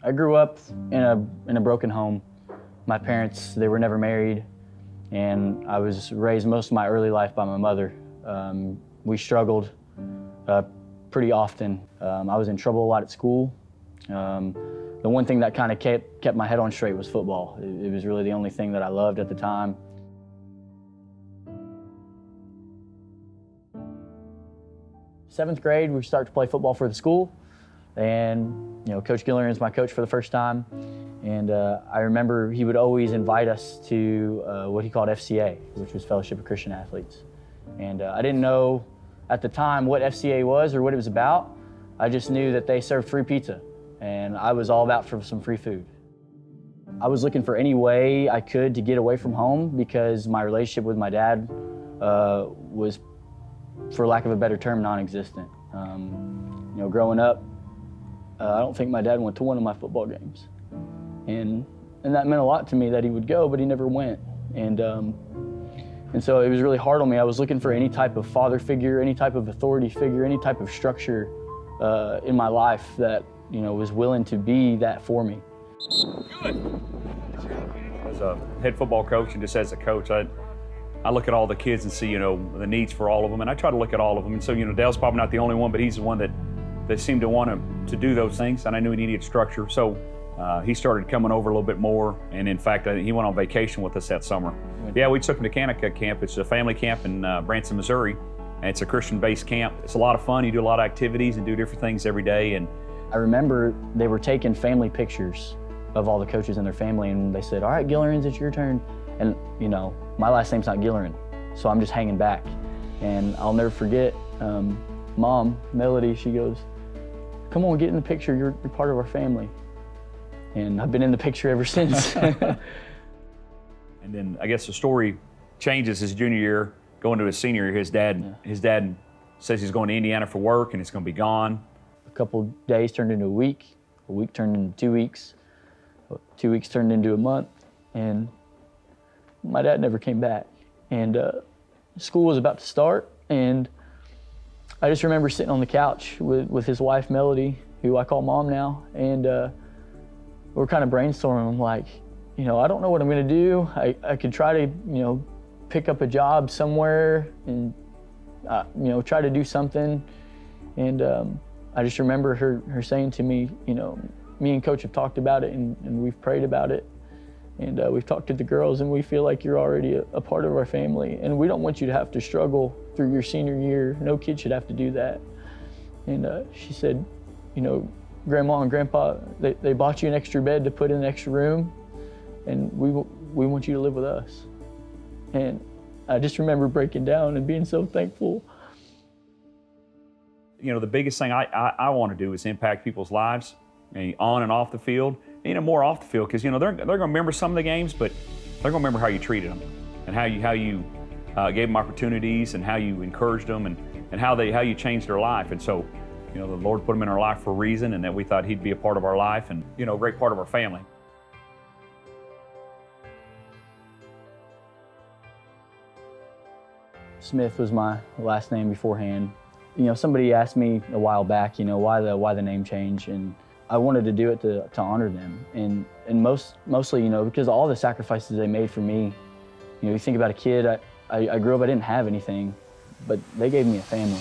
I grew up in a broken home. My parents, they were never married, and I was raised most of my early life by my mother. We struggled pretty often. I was in trouble a lot at school. The one thing that kind of kept my head on straight was football. It was really the only thing that I loved at the time. Seventh grade, we started to play football for the school, and Coach Gilleran is my coach for the first time. And I remember he would always invite us to what he called FCA, which was Fellowship of Christian Athletes. And I didn't know at the time what FCA was or what it was about. I just knew that they served free pizza, and I was all about for some free food. I was looking for any way I could to get away from home because my relationship with my dad was, for lack of a better term, non-existent. Growing up, I don't think my dad went to one of my football games. And that meant a lot to me that he would go, but he never went. And so it was really hard on me. I was looking for any type of father figure, any type of authority figure, any type of structure in my life that was willing to be that for me. Good. As a head football coach and just as a coach, I look at all the kids and see the needs for all of them, and I try to look at all of them. And so Dale's probably not the only one, but he's the one that seemed to want to do those things, and I knew he needed structure. So he started coming over a little bit more, and in fact, he went on vacation with us that summer. Yeah, we took him to Kanaka Camp. It's a family camp in Branson, Missouri, and it's a Christian-based camp. It's a lot of fun. You do a lot of activities and do different things every day. And I remember they were taking family pictures of all the coaches and their family, and they said, "All right, Gilleran, it's your turn." And my last name's not Gilleran, so I'm just hanging back. And I'll never forget, Mom, Melody, she goes, "Come on, get in the picture. You're part of our family." And I've been in the picture ever since. And then I guess the story changes his junior year, going to his senior year. His dad says he's going to Indiana for work and he's going to be gone. A couple days turned into a week turned into 2 weeks, 2 weeks turned into a month, and my dad never came back. And school was about to start, and I just remember sitting on the couch with his wife, Melody, who I call Mom now, and we're kind of brainstorming. I'm like, I don't know what I'm gonna do. I could try to, pick up a job somewhere and, try to do something. And I just remember her saying to me, me and Coach have talked about it and we've prayed about it. And we've talked to the girls, and we feel like you're already a part of our family, and we don't want you to have to struggle through your senior year. No kid should have to do that. And she said, Grandma and Grandpa, they bought you an extra bed to put in an extra room, and we want you to live with us. And I just remember breaking down and being so thankful. The biggest thing I want to do is impact people's lives, on and off the field, more off the field, because they're going to remember some of the games, but they're going to remember how you treated them, and how you gave them opportunities, and how you encouraged them, and how you changed their life. And so, the Lord put him in our life for a reason, and that we thought he'd be a part of our life, and a great part of our family. Smith was my last name beforehand. Somebody asked me a while back, why the name change, and I wanted to do it to honor them, and mostly, because of all the sacrifices they made for me. You think about a kid, I grew up, I didn't have anything, but they gave me a family.